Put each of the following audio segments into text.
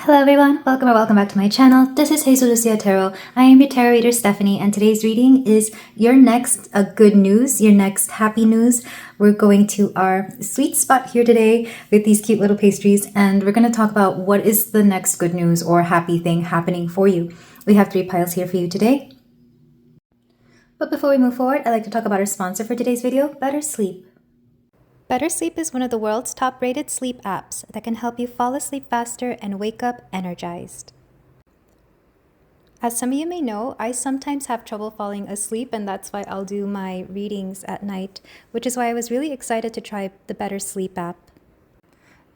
Hello everyone, welcome or welcome back to my channel. This is Hazel Lucia Tarot. I am your tarot reader Stephanie, and today's reading is your next good news, your next happy news. We're going to our sweet spot here today with these cute little pastries, and we're going to talk about what is the next good news or happy thing happening for you. We have 3 piles here for you today. But before we move forward, I'd like to talk about our sponsor for today's video, Better Sleep. Better Sleep is one of the world's top-rated sleep apps that can help you fall asleep faster and wake up energized. As some of you may know, I sometimes have trouble falling asleep, and that's why I'll do my readings at night, which is why I was really excited to try the Better Sleep app.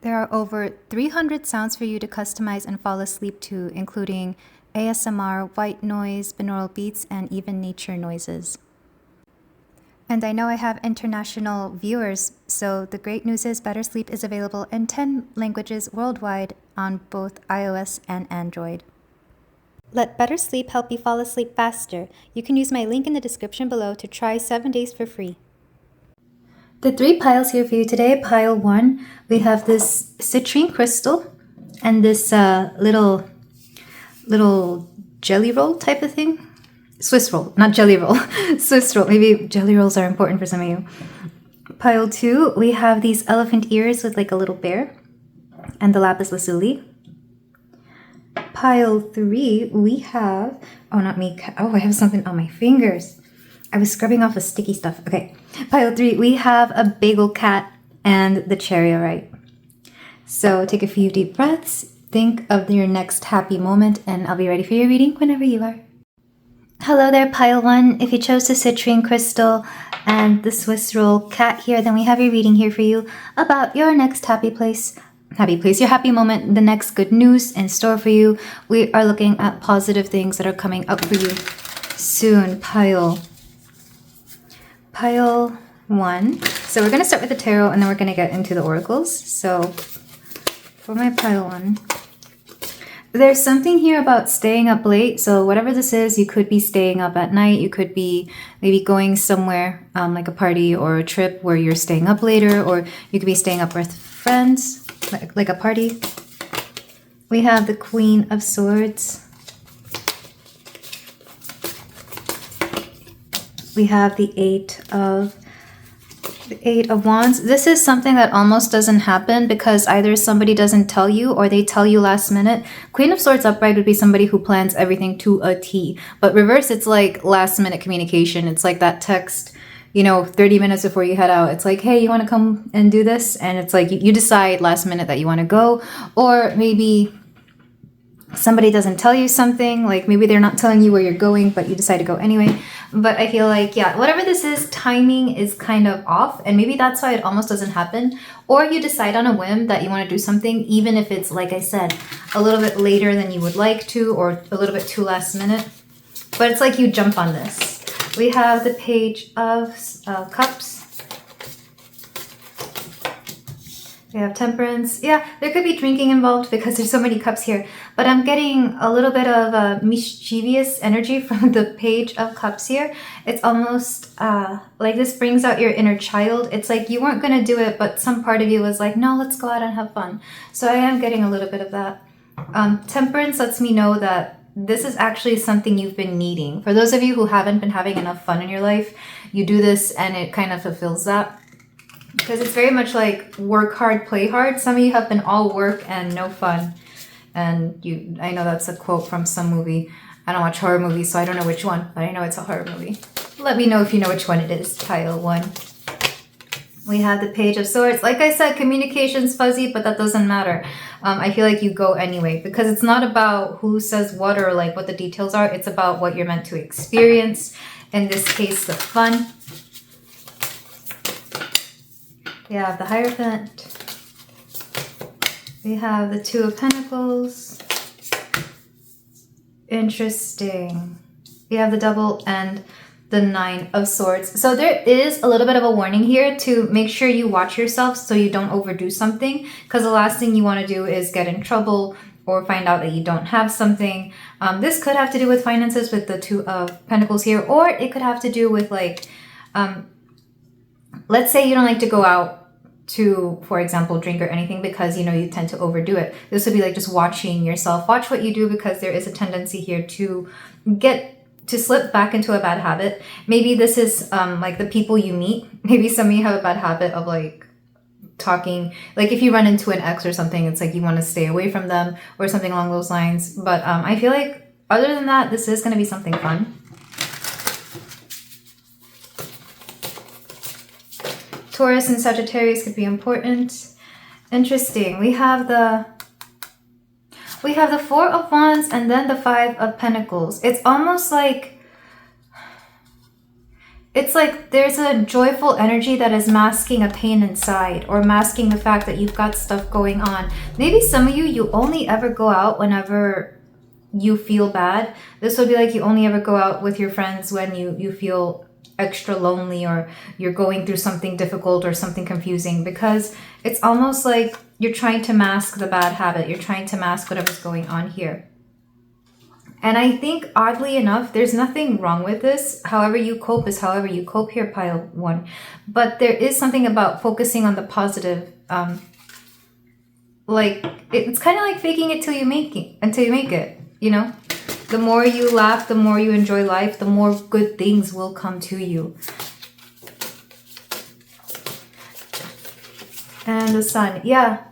There are over 300 sounds for you to customize and fall asleep to, including ASMR, white noise, binaural beats, and even nature noises. And I know I have international viewers, so the great news is Better Sleep is available in 10 languages worldwide on both iOS and Android. Let Better Sleep help you fall asleep faster. You can use my link in the description below to try 7 days for free. The 3 piles here for you today. Pile 1, we have this citrine crystal and this little jelly roll type of thing. Swiss roll, not jelly roll. Swiss roll. Maybe jelly rolls are important for some of you. Pile 2, we have these elephant ears with like a little bear and the lapis lazuli. Pile 3, we have, oh, not me. Oh, I have something on my fingers. I was scrubbing off the sticky stuff. Okay. Pile 3, we have a bagel cat and the charoite. So take a few deep breaths, think of your next happy moment, and I'll be ready for your reading whenever you are. Hello there, pile 1. If you chose the citrine crystal and the Swiss roll cat here, then we have your reading here for you about your next happy place, your happy moment, the next good news in store for you. We are looking at positive things that are coming up for you soon. Pile 1. So we're going to start with the tarot and then we're going to get into the oracles. So for my pile 1, there's something here about staying up late. So whatever this is, you could be staying up at night. You could be maybe going somewhere like a party or a trip where you're staying up later, or you could be staying up with friends, like a party. We have the Queen of Swords. We have the Eight of Wands. This is something that almost doesn't happen because either somebody doesn't tell you or they tell you last minute. Queen of Swords upright would be somebody who plans everything to a T. But reverse, it's like last minute communication. It's like that text, 30 minutes before you head out. It's like, hey, you want to come and do this? And it's like you decide last minute that you want to go. Or maybe somebody doesn't tell you something, like maybe they're not telling you where you're going, but you decide to go anyway. But I feel like, yeah, whatever this is, timing is kind of off, and maybe that's why it almost doesn't happen. Or you decide on a whim that you want to do something, even if it's, like I said, a little bit later than you would like to, or a little bit too last minute. But it's like you jump on this. We have the Page of Cups. We have Temperance. Yeah, there could be drinking involved because there's so many cups here. But I'm getting a little bit of mischievous energy from the Page of Cups here. It's almost like this brings out your inner child. It's like you weren't going to do it, but some part of you was like, no, let's go out and have fun. So I am getting a little bit of that. Temperance lets me know that this is actually something you've been needing. For those of you who haven't been having enough fun in your life, you do this and it kind of fulfills that. Because it's very much like work hard, play hard. Some of you have been all work and no fun. And I know that's a quote from some movie. I don't watch horror movies, so I don't know which one, but I know it's a horror movie. Let me know if you know which one it is. Pile 1. We have the Page of Swords. Like I said, communication's fuzzy, but that doesn't matter. I feel like you go anyway, because it's not about who says what or like what the details are. It's about what you're meant to experience. In this case, the fun. We have the Hierophant. We have the Two of Pentacles. Interesting. We have the Devil and the Nine of Swords. So there is a little bit of a warning here to make sure you watch yourself so you don't overdo something, because the last thing you want to do is get in trouble or find out that you don't have something. This could have to do with finances with the Two of Pentacles here, or it could have to do with like, let's say you don't like to go out to, for example, drink or anything, because, you know, you tend to overdo it. This would be like just watching yourself. Watch what you do, because there is a tendency here to slip back into a bad habit. Maybe this is like the people you meet. Maybe some of you have a bad habit of like talking, like if you run into an ex or something, it's like you want to stay away from them or something along those lines. But I feel like other than that, this is going to be something fun. Taurus and Sagittarius could be important. Interesting. We have the Four of Wands and then the Five of Pentacles. It's almost like, it's like there's a joyful energy that is masking a pain inside, or masking the fact that you've got stuff going on. Maybe some of you only ever go out whenever you feel bad. This would be like you only ever go out with your friends when you feel extra lonely, or you're going through something difficult or something confusing, because it's almost like you're trying to mask the bad habit. You're trying to mask whatever's going on here. And I think, oddly enough, there's nothing wrong with this. However you cope is however you cope here, pile 1. But there is something about focusing on the positive. Like, it's kind of like faking it until you make it, you know? The more you laugh, the more you enjoy life, the more good things will come to you. And the Sun, yeah.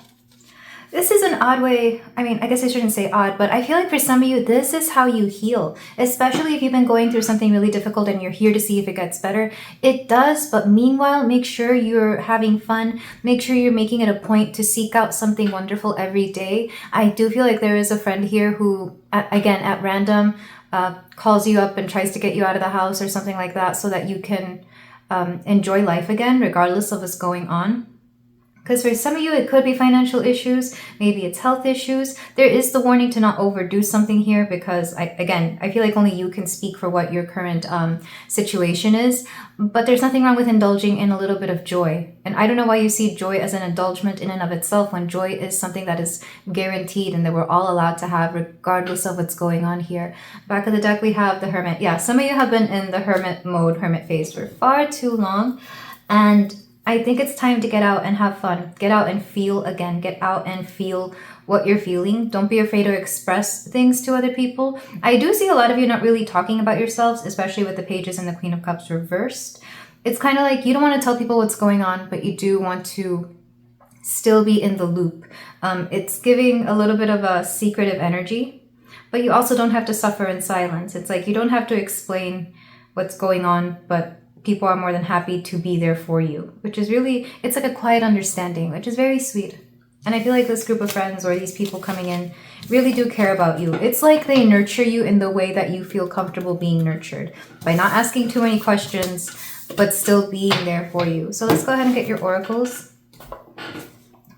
This is an odd way, I mean, I guess I shouldn't say odd, but I feel like for some of you, this is how you heal. Especially if you've been going through something really difficult and you're here to see if it gets better. It does, but meanwhile, make sure you're having fun. Make sure you're making it a point to seek out something wonderful every day. I do feel like there is a friend here who, again, at random, calls you up and tries to get you out of the house or something like that, so that you can enjoy life again, regardless of what's going on. Because for some of you, it could be financial issues. Maybe it's health issues. There is the warning to not overdo something here, because, I feel like only you can speak for what your current situation is. But there's nothing wrong with indulging in a little bit of joy. And I don't know why you see joy as an indulgence in and of itself, when joy is something that is guaranteed and that we're all allowed to have, regardless of what's going on here. Back of the deck, we have the Hermit. Yeah, some of you have been in the hermit mode, hermit phase for far too long. And I think it's time to get out and have fun. Get out and feel again. Get out and feel what you're feeling. Don't be afraid to express things to other people. I do see a lot of you not really talking about yourselves, especially with the Pages and the Queen of Cups reversed. It's kind of like you don't want to tell people what's going on, but you do want to still be in the loop. It's giving a little bit of a secretive energy, but you also don't have to suffer in silence. It's like you don't have to explain what's going on, but people are more than happy to be there for you, which is really, it's like a quiet understanding, which is very sweet. And I feel like this group of friends or these people coming in really do care about you. It's like they nurture you in the way that you feel comfortable being nurtured, by not asking too many questions, but still being there for you. So let's go ahead and get your oracles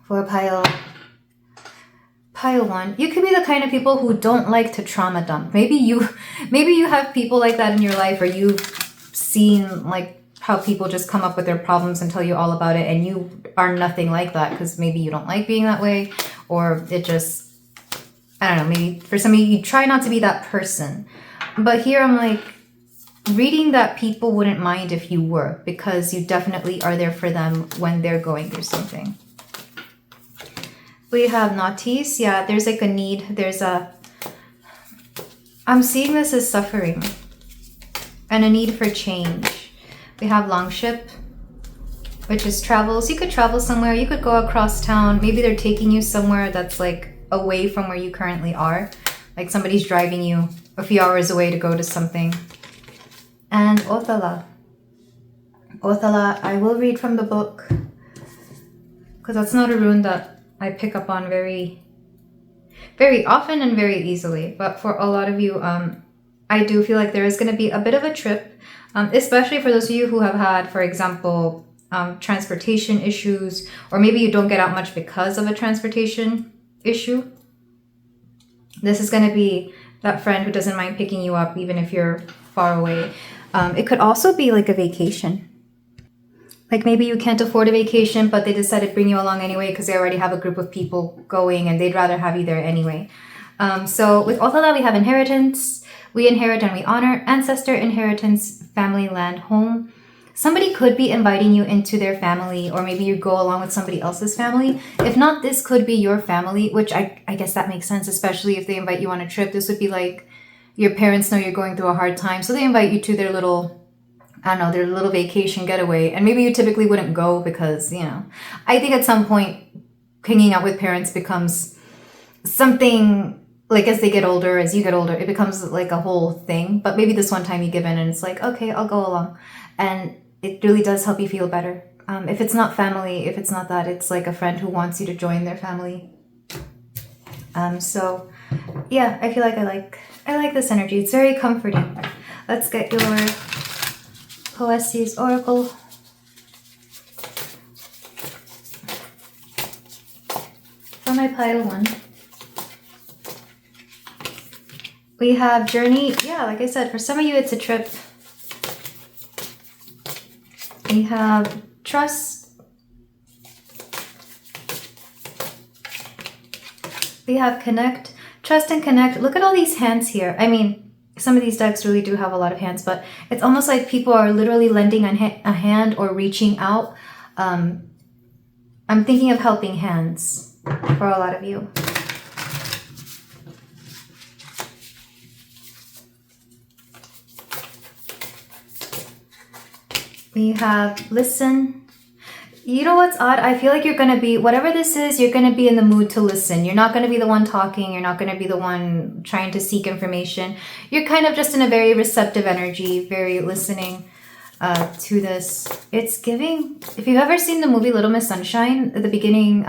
for pile 1. You could be the kind of people who don't like to trauma dump. Maybe you have people like that in your life, or you've seen like how people just come up with their problems and tell you all about it, and you are nothing like that, because maybe you don't like being that way, or it just, I don't know, maybe for some of you, you try not to be that person. But here I'm like reading that people wouldn't mind if you were, because you definitely are there for them when they're going through something. We have Naughties. Yeah, there's like a need. I'm seeing this as suffering and a need for change. We have Longship, which is travels. You could travel somewhere. You could go across town. Maybe they're taking you somewhere that's like away from where you currently are. Like somebody's driving you a few hours away to go to something. And Othala. Othala, I will read from the book, because that's not a rune that I pick up on very, very often and very easily. But for a lot of you, I do feel like there is going to be a bit of a trip, especially for those of you who have had, for example, transportation issues, or maybe you don't get out much because of a transportation issue. This is going to be that friend who doesn't mind picking you up even if you're far away. It could also be like a vacation. Like maybe you can't afford a vacation, but they decided to bring you along anyway because they already have a group of people going and they'd rather have you there anyway. So with Othala, we have inheritance. We inherit and we honor. Ancestor, inheritance, family, land, home. somebody could be inviting you into their family, or maybe you go along with somebody else's family. If not, this could be your family, which I guess that makes sense, especially if they invite you on a trip. This would be like your parents know you're going through a hard time, so they invite you to their little, I don't know, their little vacation getaway. And maybe you typically wouldn't go because, you know, I think at some point hanging out with parents becomes something, like as they get older, as you get older, it becomes like a whole thing. But maybe this one time you give in and it's like, okay, I'll go along. And it really does help you feel better. If it's not family, if it's not that, it's like a friend who wants you to join their family. So yeah, I feel like I like this energy. It's very comforting. Let's get your Pisces Oracle. For my pile 1. We have journey. Yeah, like I said, for some of you, it's a trip. We have trust. We have connect. Trust and connect. Look at all these hands here. I mean, some of these decks really do have a lot of hands, but it's almost like people are literally lending a hand or reaching out. I'm thinking of helping hands for a lot of you. We have listen. You know what's odd? I feel like you're going to be, whatever this is, you're going to be in the mood to listen. You're not going to be the one talking. You're not going to be the one trying to seek information. You're kind of just in a very receptive energy, very listening to this. It's giving, if you've ever seen the movie Little Miss Sunshine, at the beginning,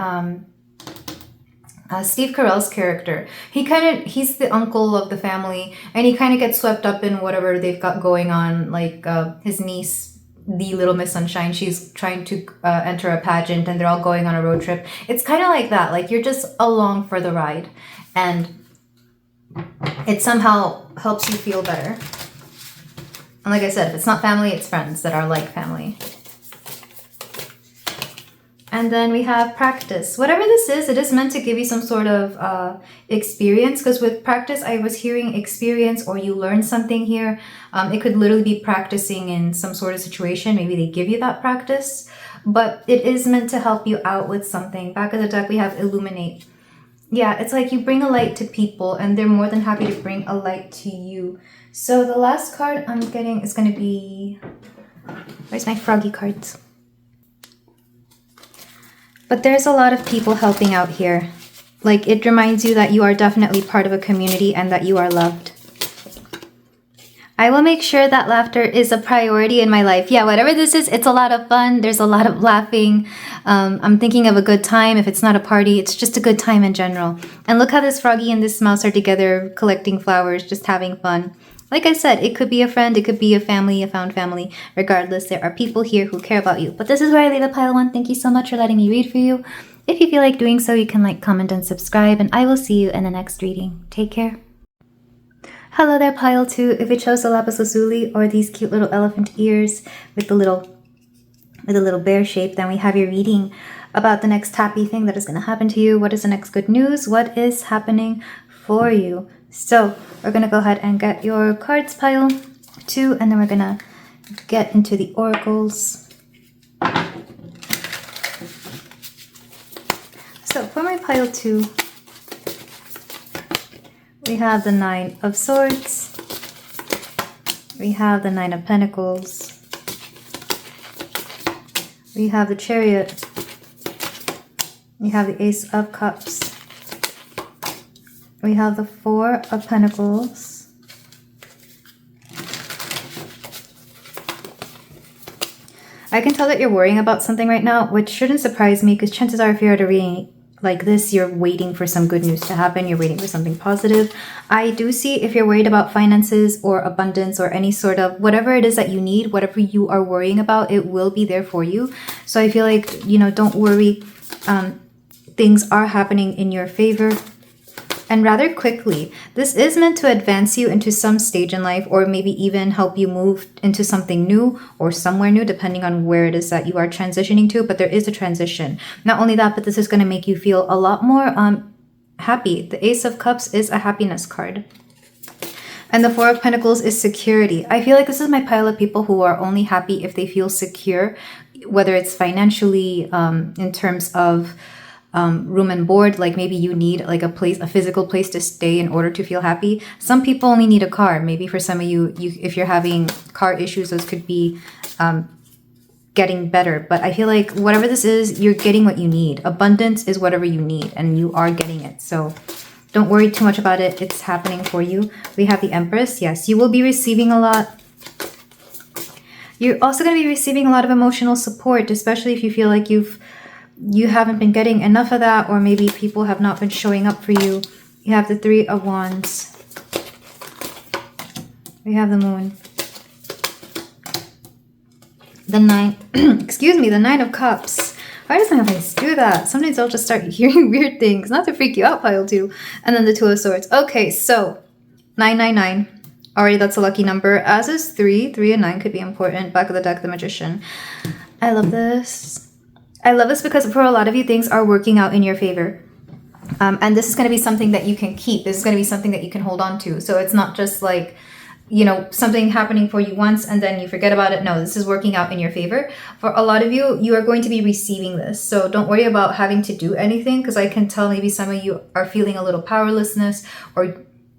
Steve Carell's character, he's the uncle of the family, and he kind of gets swept up in whatever they've got going on, like his niece, the Little Miss Sunshine, she's trying to enter a pageant and they're all going on a road trip. It's kind of like that. Like you're just along for the ride and it somehow helps you feel better. And like I said, if it's not family, it's friends that are like family. And then we have practice. Whatever this is, it is meant to give you some sort of experience, because with practice, I was hearing experience or you learn something here. It could literally be practicing in some sort of situation. Maybe they give you that practice, but it is meant to help you out with something. Back of the deck, we have illuminate. Yeah, it's like you bring a light to people and they're more than happy to bring a light to you. So the last card I'm getting is going to be... Where's my froggy cards? But there's a lot of people helping out here. Like, it reminds you that you are definitely part of a community and that you are loved. I will make sure that laughter is a priority in my life. Yeah, whatever this is, it's a lot of fun. There's a lot of laughing. I'm thinking of a good time. If it's not a party, it's just a good time in general. And look how this froggy and this mouse are together collecting flowers, just having fun. Like I said, it could be a friend, it could be a family, a found family. Regardless, there are people here who care about you. But this is where I leave a pile 1. Thank you so much for letting me read for you. If you feel like doing so, you can like, comment, and subscribe. And I will see you in the next reading. Take care. Hello there, pile 2. If you chose the lapis lazuli or these cute little elephant ears with the little bear shape, then we have your reading about the next happy thing that is going to happen to you. What is the next good news? What is happening for you? So we're going to go ahead and get your cards, pile 2, and then we're going to get into the oracles. So for my pile 2, we have the 9 of Swords, we have the 9 of Pentacles, we have the Chariot, we have the Ace of Cups, we have the 4 of Pentacles, I can tell that you're worrying about something right now, which shouldn't surprise me because chances are if you're at a reading like this, you're waiting for some good news to happen. You're waiting for something positive. I do see if you're worried about finances or abundance or any sort of whatever it is that you need, whatever you are worrying about, it will be there for you. So I feel like, you know, don't worry. Things are happening in your favor. And rather quickly. This is meant to advance you into some stage in life, or maybe even help you move into something new or somewhere new, depending on where it is that you are transitioning to. But there is a transition. Not only that, but this is going to make you feel a lot more happy. The Ace of Cups is a happiness card. And the Four of Pentacles is security. I feel like this is my pile of people who are only happy if they feel secure, whether it's financially, in terms of room and board. Like maybe you need like a place, a physical place to stay in order to feel happy. Some people only need a car. Maybe for some of you, if you're having car issues, those could be getting better. But I feel like whatever this is, you're getting what you need. Abundance is whatever you need, and you are getting it. So don't worry too much about it. It's happening for you. We have the Empress. Yes, you will be receiving a lot. You're also going to be receiving a lot of emotional support, especially if you feel like you haven't been getting enough of that, or maybe people have not been showing up for you. You have the Three of Wands. We have the Moon. The Nine, excuse me, the Nine of Cups. Why does my face do that? Sometimes I'll just start hearing weird things. Not to freak you out, pile 2. And then the Two of Swords. Okay, so 999. Already that's a lucky number. As is 3. 3 and 9 could be important. Back of the deck, the Magician. I love this. I love this because for a lot of you, things are working out in your favor. And this is going to be something that you can keep. This is going to be something that you can hold on to. So it's not just like, you know, something happening for you once and then you forget about it. No, this is working out in your favor. For a lot of you, you are going to be receiving this. So don't worry about having to do anything, because I can tell maybe some of you are feeling a little powerlessness, or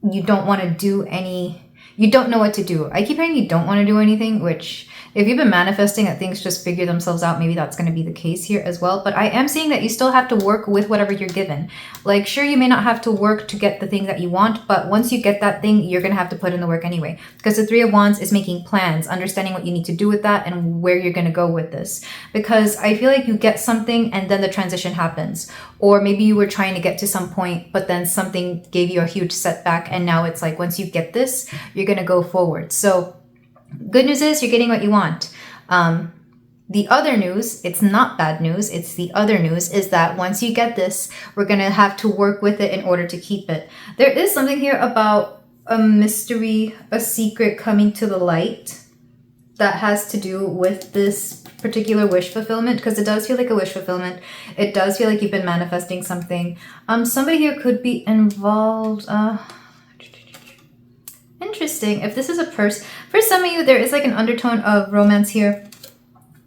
you don't want to do any, you don't know what to do. I keep hearing you don't want to do anything, which if you've been manifesting that things just figure themselves out, maybe that's going to be the case here as well. But I am seeing that you still have to work with whatever you're given. Like, sure, you may not have to work to get the thing that you want, but once you get that thing, you're going to have to put in the work anyway. Because the Three of Wands is making plans, understanding what you need to do with that and where you're going to go with this. Because I feel like you get something and then the transition happens. Or maybe you were trying to get to some point, but then something gave you a huge setback. And now it's like, once you get this, you're going to go forward. So good news is you're getting what you want. The other news, it's not bad news, it's the other news, is that once you get this, we're going to have to work with it in order to keep it. There is something here about a mystery, a secret coming to the light that has to do with this particular wish fulfillment, because it does feel like a wish fulfillment. It does feel like you've been manifesting something. Somebody here could be involved. Interesting. If this is a person, for some of you, there is like an undertone of romance here.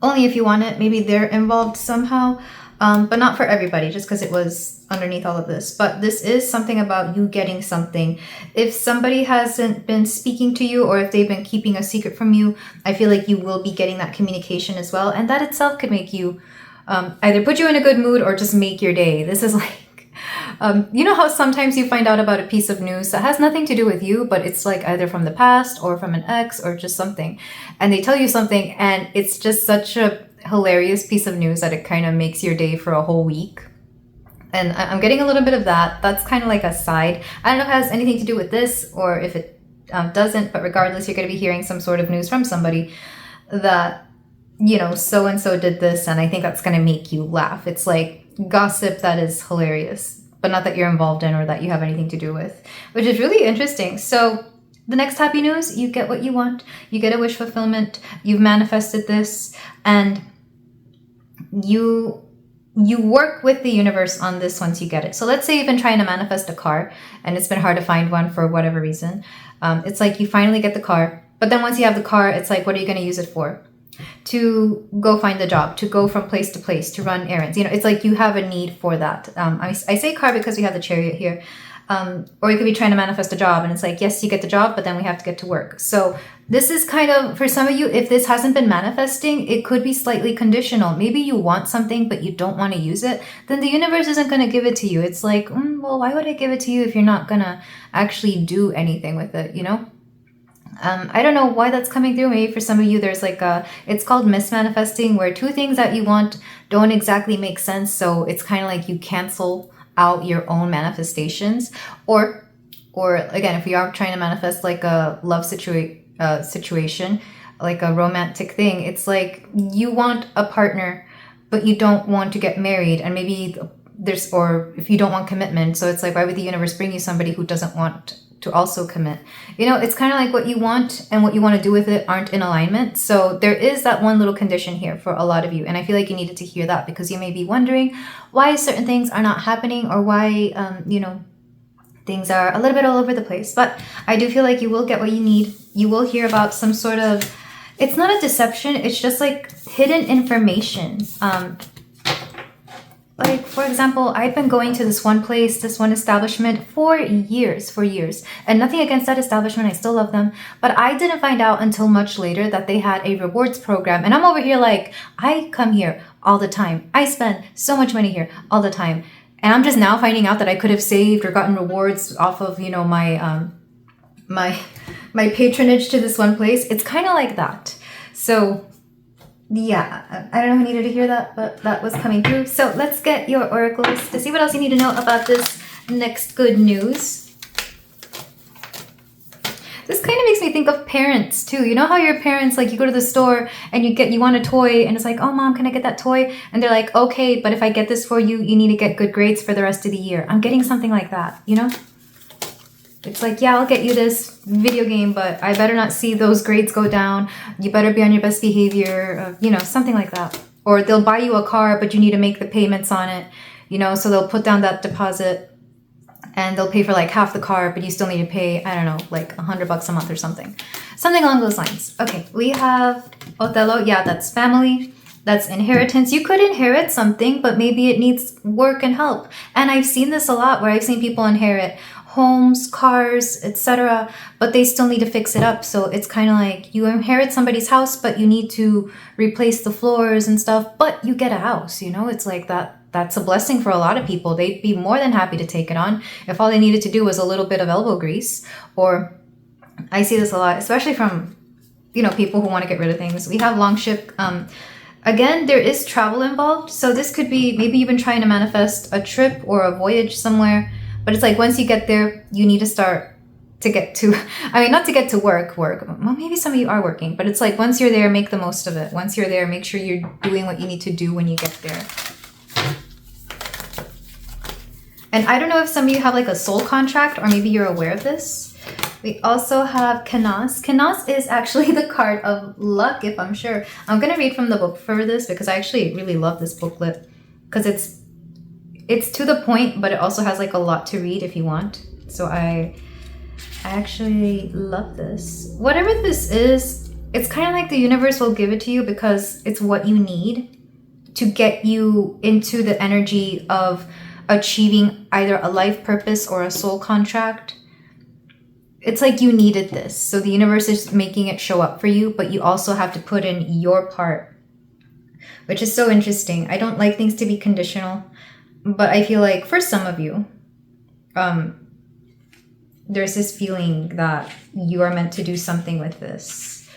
Only if you want it. Maybe they're involved somehow, but not for everybody, just because it was underneath all of this. But this is something about you getting something. If somebody hasn't been speaking to you, or if they've been keeping a secret from you, I feel like you will be getting that communication as well. And that itself could make you either put you in a good mood or just make your day. This is like, you know how sometimes you find out about a piece of news that has nothing to do with you, but it's like either from the past or from an ex or just something, and they tell you something and it's just such a hilarious piece of news that it kind of makes your day for a whole week. And I'm getting a little bit of that. That's kind of like a side. I don't know if it has anything to do with this or if it doesn't, but regardless, you're going to be hearing some sort of news from somebody that, you know, so-and-so did this, and I think that's going to make you laugh. It's like gossip that is hilarious, but not that you're involved in or that you have anything to do with, which is really interesting. So the next happy news, you get what you want. You get a wish fulfillment. You've manifested this, and you work with the universe on this once you get it. So let's say you've been trying to manifest a car and it's been hard to find one for whatever reason. It's like you finally get the car, but then once you have the car, it's like, what are you going to use it for? To go find the job, to go from place to place, to run errands. You know, it's like you have a need for that. I say car because we have the Chariot here. Or you could be trying to manifest a job and it's like, yes, you get the job, but then we have to get to work. So this is kind of, for some of you, if this hasn't been manifesting, it could be slightly conditional. Maybe you want something, but you don't want to use it. Then the universe isn't going to give it to you. It's like, well, why would I give it to you if you're not going to actually do anything with it, you know? I don't know why that's coming through. Maybe for some of you, there's like it's called mismanifesting, where two things that you want don't exactly make sense. So it's kind of like you cancel out your own manifestations. Or again, if you are trying to manifest like a love situation, like a romantic thing, it's like you want a partner, but you don't want to get married. And maybe or if you don't want commitment. So it's like, why would the universe bring you somebody who doesn't want to also commit? You know, it's kind of like what you want and what you want to do with it aren't in alignment. So there is that one little condition here for a lot of you. And I feel like you needed to hear that, because you may be wondering why certain things are not happening, or why, things are a little bit all over the place, but I do feel like you will get what you need. You will hear about some sort of, it's not a deception, it's just like hidden information. Like, for example, I've been going to this one place, this one establishment for years. And nothing against that establishment, I still love them. But I didn't find out until much later that they had a rewards program. And I'm over here like, I come here all the time. I spend so much money here all the time. And I'm just now finding out that I could have saved or gotten rewards off of, you know, my my patronage to this one place. It's kind of like that. So yeah, I don't know who needed to hear that, but that was coming through. So let's get your oracles to see what else you need to know about this next good news. This kind of makes me think of parents too. You know how your parents, like, you go to the store and you want a toy and it's like, oh mom, can I get that toy? And they're like, okay, but if I get this for you, you need to get good grades for the rest of the year. I'm getting something like that, you know? It's like, yeah, I'll get you this video game, but I better not see those grades go down. You better be on your best behavior, you know, something like that. Or they'll buy you a car, but you need to make the payments on it, you know, so they'll put down that deposit and they'll pay for like half the car, but you still need to pay, I don't know, like $100 a month or something. Something along those lines. Okay, we have Othello. Yeah, that's family. That's inheritance. You could inherit something, but maybe it needs work and help. And I've seen this a lot where I've seen people inherit homes, cars, etc., but they still need to fix it up. So it's kind of like you inherit somebody's house, but you need to replace the floors and stuff, but you get a house, you know? It's like that's a blessing for a lot of people. They'd be more than happy to take it on if all they needed to do was a little bit of elbow grease. Or I see this a lot, especially from, you know, people who want to get rid of things. We have long ship. Again, there is travel involved. So this could be maybe you've been trying to manifest a trip or a voyage somewhere. But it's like once you get there, you need to start to get to, I mean, not to get to work. Well, maybe some of you are working, but it's like once you're there, make the most of it. Once you're there, make sure you're doing what you need to do when you get there. And I don't know if some of you have like a soul contract or maybe you're aware of this. We also have Canas. Canas is actually the card of luck, if I'm sure. I'm going to read from the book for this because I actually really love this booklet because it's to the point, but it also has like a lot to read if you want. So I actually love this. Whatever this is, it's kind of like the universe will give it to you because it's what you need to get you into the energy of achieving either a life purpose or a soul contract. It's like you needed this. So the universe is making it show up for you, but you also have to put in your part, which is so interesting. I don't like things to be conditional. But I feel like for some of you, there's this feeling that you are meant to do something with this.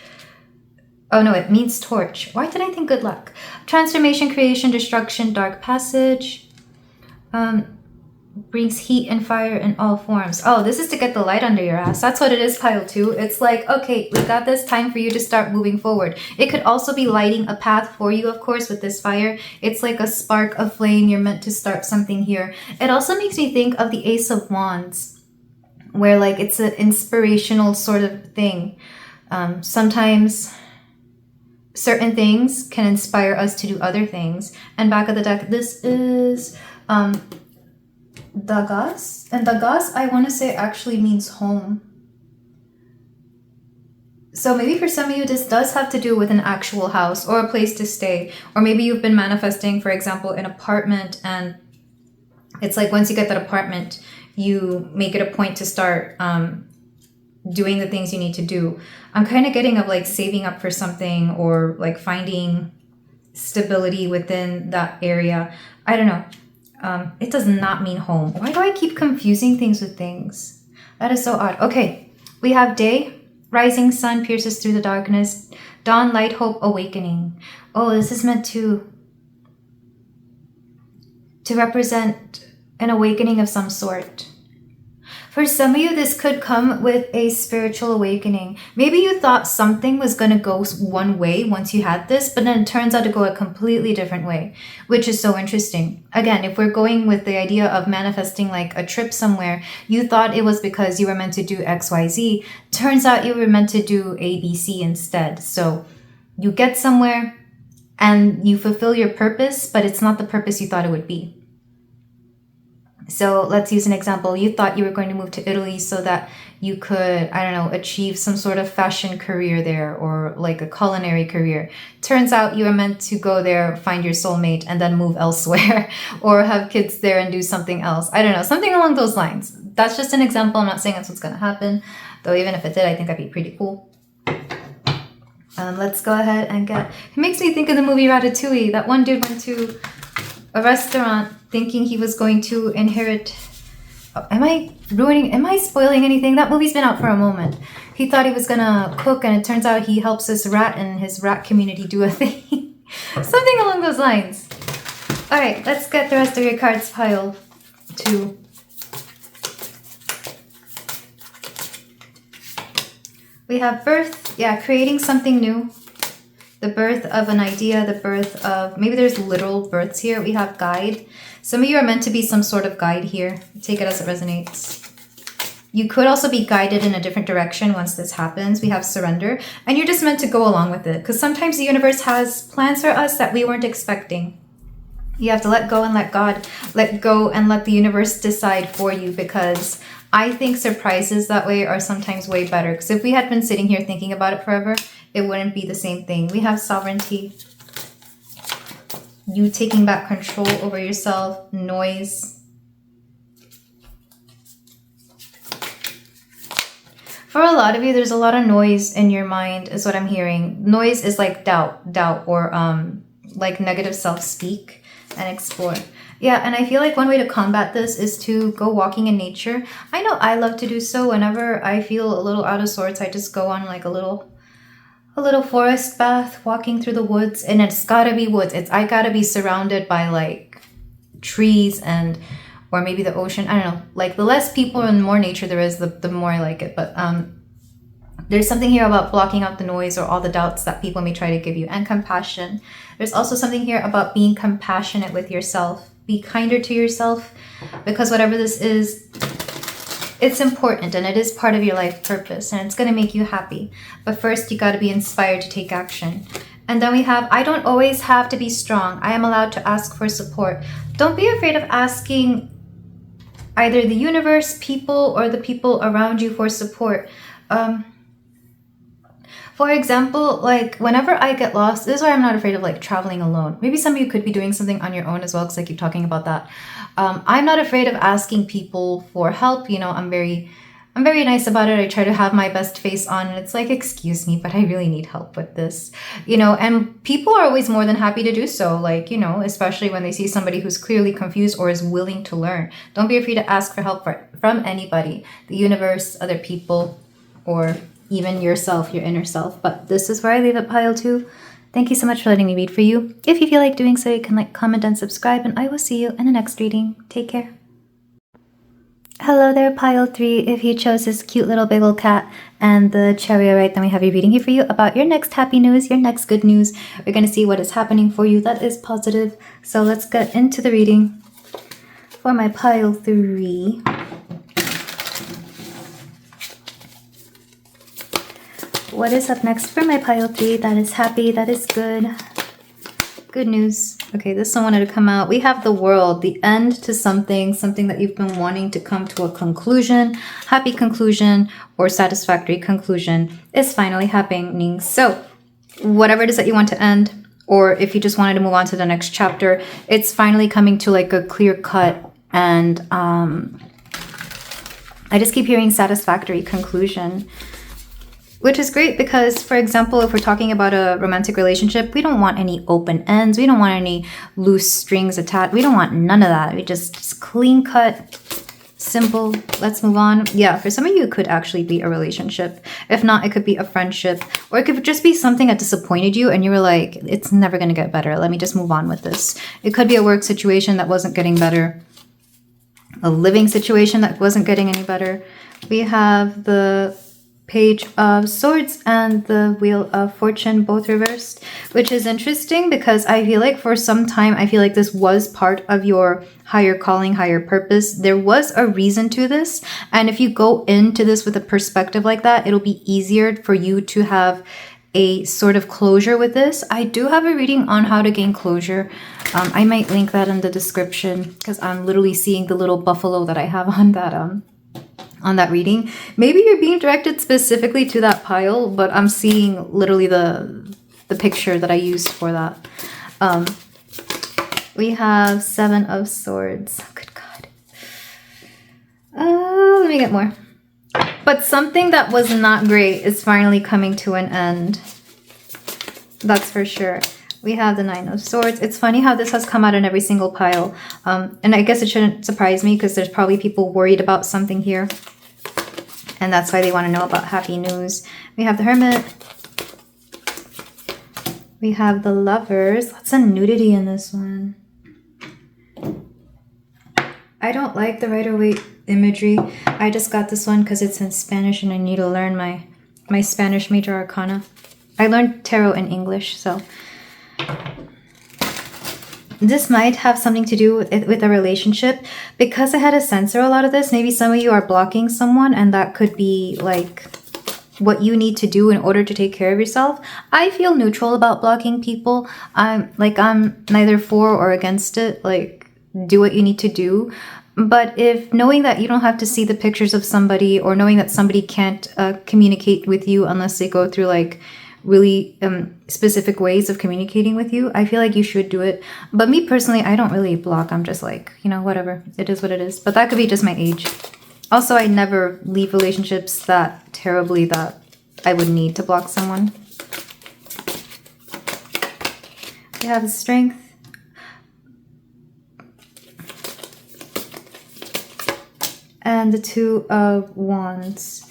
Oh no, it means torch. Why did I think good luck? Transformation, creation, destruction, dark passage. Brings heat and fire in all forms. Oh, this is to get the light under your ass. That's what it is, pile 2. It's like, okay, we got this, time for you to start moving forward. It could also be lighting a path for you, of course, with this fire. It's like a spark, a flame. You're meant to start something here. It also makes me think of the Ace of Wands, where like it's an inspirational sort of thing. Sometimes certain things can inspire us to do other things. And back of the deck, this is Dagas. And Dagas, I want to say, actually means home. So maybe for some of you, this does have to do with an actual house or a place to stay. Or maybe you've been manifesting, for example, an apartment. And it's like once you get that apartment, you make it a point to start doing the things you need to do. I'm kind of getting of like saving up for something or like finding stability within that area. I don't know. It does not mean home. Why do I keep confusing things with things? That is so odd. Okay, we have day, rising sun pierces through the darkness, dawn, light, hope, awakening. Oh, this is meant to represent an awakening of some sort. For some of you, this could come with a spiritual awakening. Maybe you thought something was going to go one way once you had this, but then it turns out to go a completely different way, which is so interesting. Again, if we're going with the idea of manifesting like a trip somewhere, you thought it was because you were meant to do XYZ. Turns out you were meant to do ABC instead. So you get somewhere and you fulfill your purpose, but it's not the purpose you thought it would be. So let's use an example. You thought you were going to move to Italy so that you could, I don't know, achieve some sort of fashion career there or like a culinary career. Turns out you were meant to go there, find your soulmate, and then move elsewhere or have kids there and do something else. I don't know, something along those lines. That's just an example. I'm not saying that's what's going to happen, though even if it did, I think that'd be pretty cool. Let's go ahead and get... It makes me think of the movie Ratatouille. That one dude went to a restaurant thinking he was going to inherit... Oh, am I spoiling anything? That movie's been out for a moment. He thought he was gonna cook, and it turns out he helps his rat and his rat community do a thing. Something along those lines. Alright, let's get the rest of your cards pile 2. We have birth, yeah, creating something new. The birth of an idea, the birth of, maybe there's literal births here. We have guide. Some of you are meant to be some sort of guide here. Take it as it resonates. You could also be guided in a different direction once this happens. We have surrender. And you're just meant to go along with it. Because sometimes the universe has plans for us that we weren't expecting. You have to let go and let God. Let go and let the universe decide for you. Because I think surprises that way are sometimes way better. Because if we had been sitting here thinking about it forever, it wouldn't be the same thing. We have sovereignty. You taking back control over yourself. Noise. For a lot of you, there's a lot of noise in your mind is what I'm hearing. Noise is like doubt or like negative self-speak and explore. Yeah, and I feel like one way to combat this is to go walking in nature. I know I love to do so. Whenever I feel a little out of sorts, I just go on like a little forest path, walking through the woods. And it's gotta be woods. I gotta be surrounded by like trees and, or maybe the ocean. I don't know. Like the less people and more nature there is, the more I like it. But there's something here about blocking out the noise or all the doubts that people may try to give you. And compassion. There's also something here about being compassionate with yourself. Be kinder to yourself, because whatever this is, it's important and it is part of your life purpose and it's going to make you happy. But first, you got to be inspired to take action. And then we have, I don't always have to be strong. I am allowed to ask for support. Don't be afraid of asking either the universe, people, or the people around you for support. For example, like whenever I get lost, this is why I'm not afraid of like traveling alone. Maybe some of you could be doing something on your own as well, because I keep talking about that. I'm not afraid of asking people for help. You know, I'm very nice about it. I try to have my best face on and it's like, excuse me, but I really need help with this, you know, and people are always more than happy to do so. Like, you know, especially when they see somebody who's clearly confused or is willing to learn. Don't be afraid to ask for help from anybody, the universe, other people, or even yourself, your inner self. But this is where I leave it, pile 2. Thank you so much for letting me read for you. If you feel like doing so, you can like, comment, and subscribe, and I will see you in the next reading. Take care. Hello there, pile 3. If you chose this cute little bagel cat and the charoite, then we have a reading here for you about your next happy news, your next good news. We're going to see what is happening for you that is positive. So let's get into the reading for my pile 3. What is up next for my pile 3? That is happy, that is good. Good news. Okay, this one wanted to come out. We have the world, the end to something that you've been wanting to come to a conclusion, happy conclusion, or satisfactory conclusion is finally happening. So whatever it is that you want to end, or if you just wanted to move on to the next chapter, it's finally coming to like a clear cut. And I just keep hearing satisfactory conclusion, which is great because, for example, if we're talking about a romantic relationship, we don't want any open ends. We don't want any loose strings attached. We don't want none of that. We just clean cut, simple. Let's move on. Yeah, for some of you, it could actually be a relationship. If not, it could be a friendship, or it could just be something that disappointed you and you were like, it's never going to get better. Let me just move on with this. It could be a work situation that wasn't getting better, a living situation that wasn't getting any better. We have the Page of Swords and the Wheel of Fortune, both reversed, which is interesting because I feel like for some time, I feel like this was part of your higher calling, higher purpose. There was a reason to this. And if you go into this with a perspective like that, it'll be easier for you to have a sort of closure with this. I do have a reading on how to gain closure. I might link that in the description because I'm literally seeing the little buffalo that I have on that reading. Maybe you're being directed specifically to that pile, but I'm seeing literally the picture that I used for that. We have 7 of Swords. Oh, good God. Let me get more. But something that was not great is finally coming to an end. That's for sure. We have the 9 of Swords. It's funny how this has come out in every single pile. And I guess it shouldn't surprise me because there's probably people worried about something here. And that's why they want to know about happy news. We have the Hermit. We have the Lovers. Lots of nudity in this one. I don't like the Rider-Waite imagery. I just got this one because it's in Spanish and I need to learn my Spanish major arcana. I learned tarot in English, so this might have something to do with a relationship. Because I had to censor a lot of this, maybe some of you are blocking someone and that could be like what you need to do in order to take care of yourself. I feel neutral about blocking people. I'm neither for or against it. Like, do what you need to do. But if knowing that you don't have to see the pictures of somebody, or knowing that somebody can't communicate with you unless they go through like really specific ways of communicating with you, I feel like you should do it. But me personally, I don't really block. I'm just like, you know, whatever. It is what it is. But that could be just my age. Also, I never leave relationships that terribly that I would need to block someone. We have the Strength. And the 2 of Wands.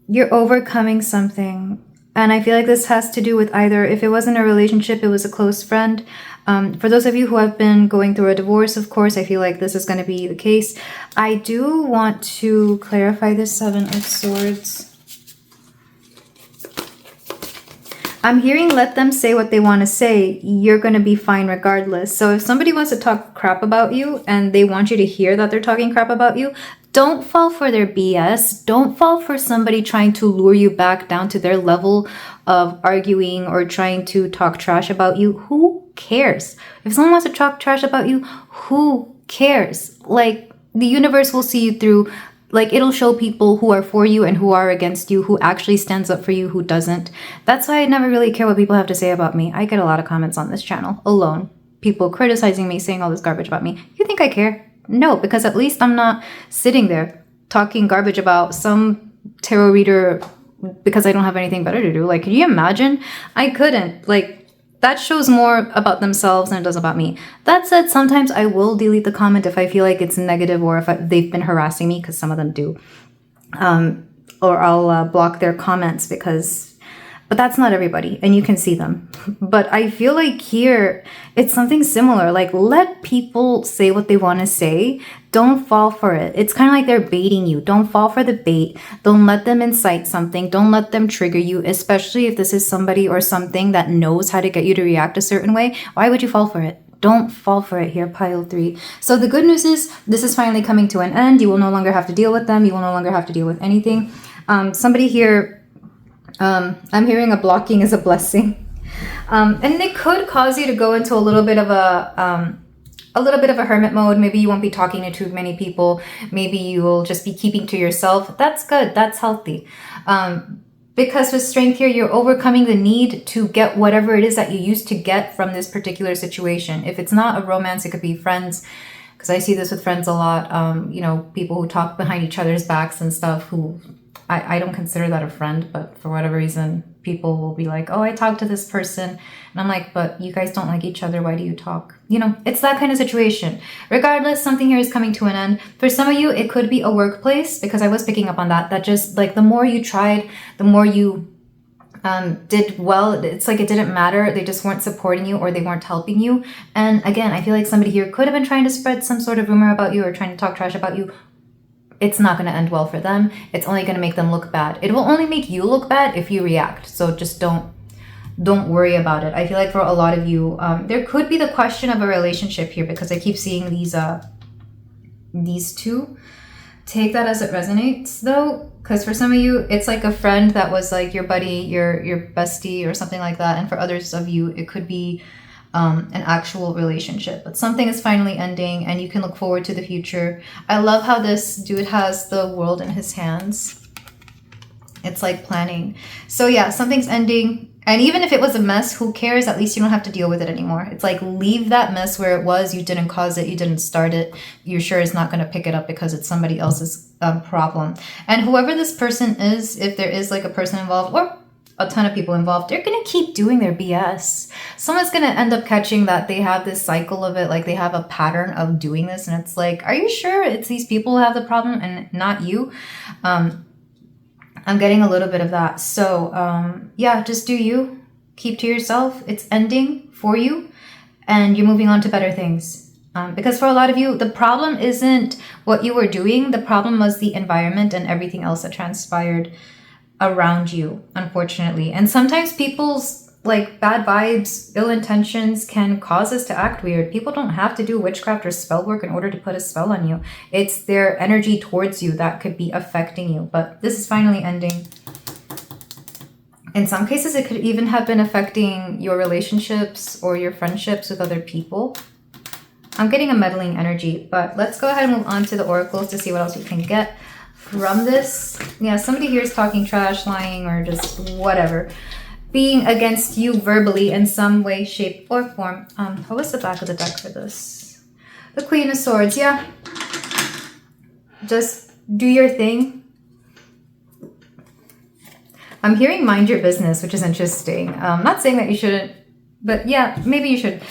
You're overcoming something. And I feel like this has to do with either, if it wasn't a relationship, it was a close friend. For those of you who have been going through a divorce, of course, I feel like this is going to be the case. I do want to clarify this 7 of Swords. I'm hearing let them say what they want to say. You're going to be fine regardless. So if somebody wants to talk crap about you and they want you to hear that they're talking crap about you, don't fall for their BS. Don't fall for somebody trying to lure you back down to their level of arguing or trying to talk trash about you. Who cares? If someone wants to talk trash about you, who cares? Like, the universe will see you through. Like, it'll show people who are for you and who are against you, who actually stands up for you, who doesn't. That's why I never really care what people have to say about me. I get a lot of comments on this channel alone. People criticizing me, saying all this garbage about me. You think I care? No, because at least I'm not sitting there talking garbage about some tarot reader because I don't have anything better to do. Like, can you imagine? I couldn't. Like, that shows more about themselves than it does about me. That said, sometimes I will delete the comment if I feel like it's negative or if they've been harassing me, because some of them do. Or I'll block their comments but that's not everybody, and you can see them. But I feel like here, it's something similar. Like, let people say what they want to say. Don't fall for it. It's kind of like they're baiting you. Don't fall for the bait. Don't let them incite something. Don't let them trigger you, especially if this is somebody or something that knows how to get you to react a certain way. Why would you fall for it? Don't fall for it here, pile 3. So the good news is this is finally coming to an end. You will no longer have to deal with them. You will no longer have to deal with anything. Somebody here... I'm hearing a blocking is a blessing. And it could cause you to go into a little bit of a hermit mode. Maybe you won't be talking to too many people. Maybe you will just be keeping to yourself. That's good. That's healthy. Because with Strength here, you're overcoming the need to get whatever it is that you used to get from this particular situation. If it's not a romance, it could be friends. Because I see this with friends a lot. You know, people who talk behind each other's backs and stuff, who... I don't consider that a friend, but for whatever reason, people will be like, oh, I talked to this person. And I'm like, but you guys don't like each other. Why do you talk? You know, it's that kind of situation. Regardless, something here is coming to an end. For some of you, it could be a workplace, because I was picking up on that just like the more you tried, the more you did well. It's like it didn't matter. They just weren't supporting you or they weren't helping you. And again, I feel like somebody here could have been trying to spread some sort of rumor about you or trying to talk trash about you. It's not going to end well for them. It's only going to make them look bad. It will only make you look bad if you react. So just don't worry about it. I feel like for a lot of you, there could be the question of a relationship here, because I keep seeing these two take that as it resonates though, because for some of you it's like a friend that was like your buddy, your bestie or something like that, and for others of you it could be an actual relationship, but something is finally ending and you can look forward to the future. I love how this dude has the world in his hands. It's like planning. So yeah, something's ending. And even if it was a mess, who cares? At least you don't have to deal with it anymore. It's like, leave that mess where it was. You didn't cause it. You didn't start it. You're sure it's not going to pick it up because it's somebody else's problem. And whoever this person is, if there is like a person involved or a ton of people involved, they're going to keep doing their BS. Someone's going to end up catching that they have this cycle of it. Like they have a pattern of doing this. And it's like, are you sure it's these people who have the problem and not you? I'm getting a little bit of that. So yeah, just do you. Keep to yourself. It's ending for you and you're moving on to better things. Because for a lot of you, the problem isn't what you were doing. The problem was the environment and everything else that transpired around you, unfortunately. And sometimes people's like bad vibes, ill intentions can cause us to act weird. People don't have to do witchcraft or spell work in order to put a spell on you. It's their energy towards you that could be affecting you. But this is finally ending. In some cases, it could even have been affecting your relationships or your friendships with other people. I'm getting a meddling energy, but let's go ahead and move on to the oracles to see what else we can get from this. Yeah, somebody here is talking trash, lying, or just whatever. Being against you verbally in some way, shape, or form. What was the back of the deck for this? The Queen of Swords, yeah. Just do your thing. I'm hearing mind your business, which is interesting. I'm not saying that you shouldn't, but yeah, maybe you should.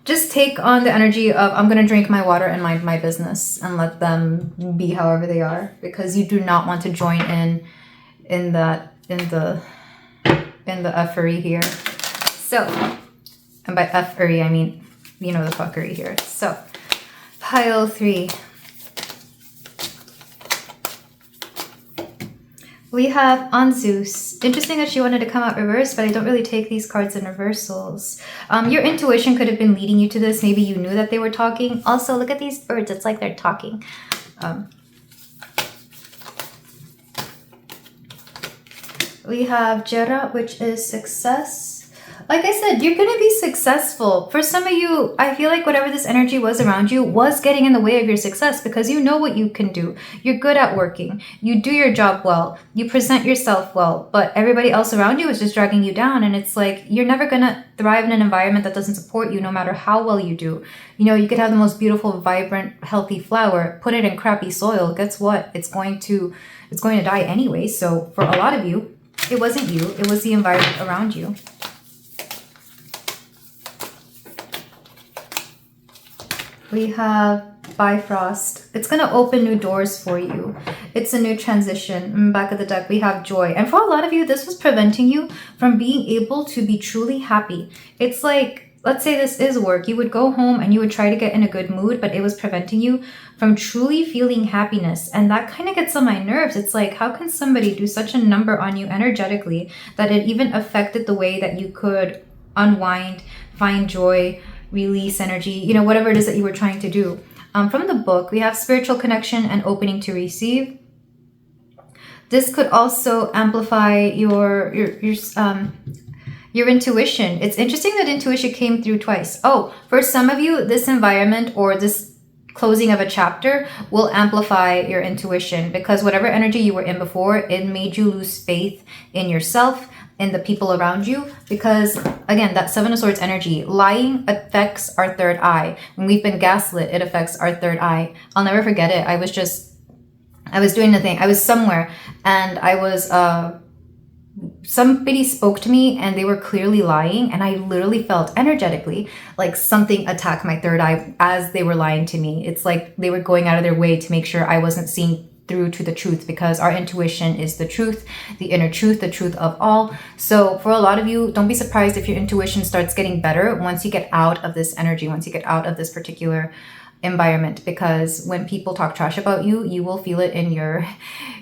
Just take on the energy of, I'm going to drink my water and mind my business and let them be however they are, because you do not want to join in the effery here. So, and by effery, I mean, you know, the fuckery here. So, pile 3. We have on Zeus. Interesting that she wanted to come out reversed, but I don't really take these cards in reversals. Your intuition could have been leading you to this. Maybe you knew that they were talking. Also, look at these birds. It's like they're talking. We have Jera, which is success. Like I said, you're going to be successful. For some of you, I feel like whatever this energy was around you was getting in the way of your success, because you know what you can do. You're good at working. You do your job well. You present yourself well, but everybody else around you is just dragging you down. And it's like, you're never going to thrive in an environment that doesn't support you, no matter how well you do. You know, you could have the most beautiful, vibrant, healthy flower, put it in crappy soil. Guess what? It's going to die anyway. So for a lot of you, it wasn't you. It was the environment around you. We have Bifrost. It's going to open new doors for you. It's a new transition. Back of the deck, we have Joy. And for a lot of you, this was preventing you from being able to be truly happy. It's like, let's say this is work. You would go home and you would try to get in a good mood, but it was preventing you from truly feeling happiness. And that kind of gets on my nerves. It's like, how can somebody do such a number on you energetically that it even affected the way that you could unwind, find joy, release energy, you know, whatever it is that you were trying to do. From the book, we have spiritual connection and opening to receive. This could also amplify your intuition. It's interesting that intuition came through twice. Oh, for some of you, this environment or this closing of a chapter will amplify your intuition, because whatever energy you were in before, it made you lose faith in yourself, in the people around you, because again, that Seven of Swords energy, lying affects our third eye. When we've been gaslit, it affects our third eye. I'll never forget it. I was doing the thing. I was somewhere and I was, somebody spoke to me and they were clearly lying, and I literally felt energetically like something attack my third eye as they were lying to me. It's like they were going out of their way to make sure I wasn't seeing through to the truth, because our intuition is the truth, the inner truth, the truth of all. So for a lot of you, don't be surprised if your intuition starts getting better once you get out of this energy, once you get out of this particular environment, because when people talk trash about you, you will feel it in your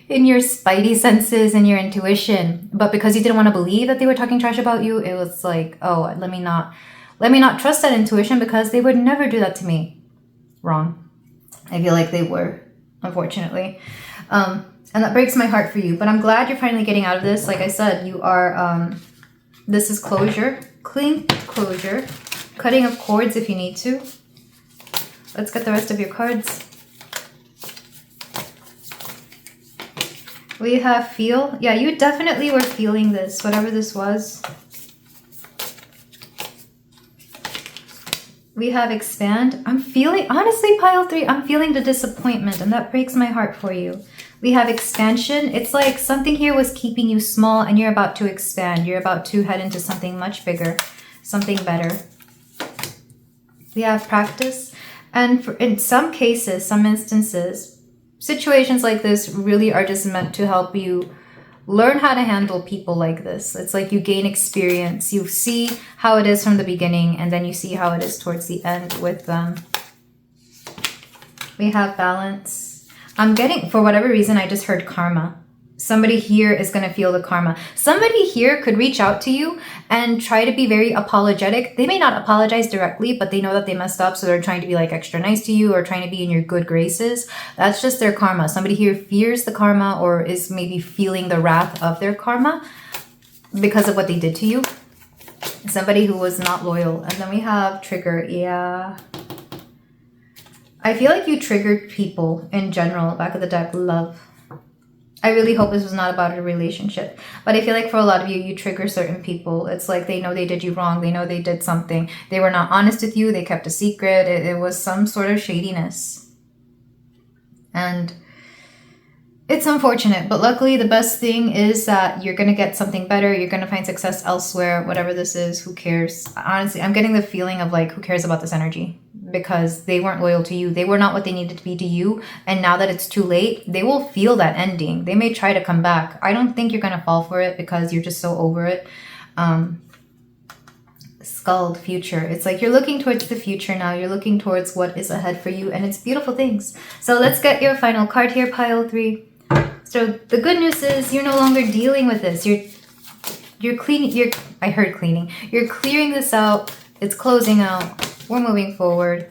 spidey senses and your intuition. But because you didn't want to believe that they were talking trash about you, it was like, oh, let me not trust that intuition, because they would never do that to me. Wrong. I feel like they were. unfortunately. And that breaks my heart for you. But I'm glad you're finally getting out of this. Like I said, you are, this is closure. Clean closure. Cutting of cords if you need to. Let's get the rest of your cards. We have feel. Yeah, you definitely were feeling this, whatever this was. We have expand. I'm feeling, honestly, pile 3, I'm feeling the disappointment, and that breaks my heart for you. We have expansion. It's like something here was keeping you small and you're about to expand. You're about to head into something much bigger, something better. We have practice. And in some cases, some instances, situations like this really are just meant to help you learn how to handle people like this. It's like you gain experience. You see how it is from the beginning, and then you see how it is towards the end with them. We have balance. I'm getting, for whatever reason, I just heard karma. Somebody here is going to feel the karma. Somebody here could reach out to you and try to be very apologetic. They may not apologize directly, but they know that they messed up, so they're trying to be like extra nice to you or trying to be in your good graces. That's just their karma. Somebody here fears the karma or is maybe feeling the wrath of their karma because of what they did to you. Somebody who was not loyal. And then we have trigger. Yeah. I feel like you triggered people in general. Back of the deck, love. I really hope this was not about a relationship. But I feel like for a lot of you, you trigger certain people. It's like they know they did you wrong. They know they did something. They were not honest with you. They kept a secret. It was some sort of shadiness. And it's unfortunate. But luckily, the best thing is that you're going to get something better. You're going to find success elsewhere. Whatever this is, who cares? Honestly, I'm getting the feeling of like, who cares about this energy? Because they weren't loyal to you. They were not what they needed to be to you. And now that it's too late, they will feel that ending. They may try to come back. I don't think you're going to fall for it because you're just so over it. Skulled future. It's like you're looking towards the future now. You're looking towards what is ahead for you. And it's beautiful things. So let's get your final card here, pile 3. So the good news is you're no longer dealing with this. You're cleaning. I heard cleaning. You're clearing this out. It's closing out. We're moving forward.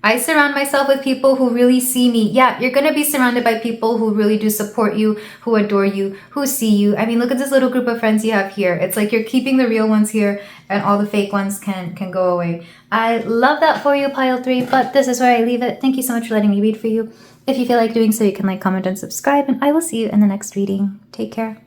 I surround myself with people who really see me. Yeah, you're going to be surrounded by people who really do support you, who adore you, who see you. I mean, look at this little group of friends you have here. It's like you're keeping the real ones here and all the fake ones can go away. I love that for you, pile 3, but this is where I leave it. Thank you so much for letting me read for you. If you feel like doing so, you can like, comment, and subscribe, and I will see you in the next reading. Take care.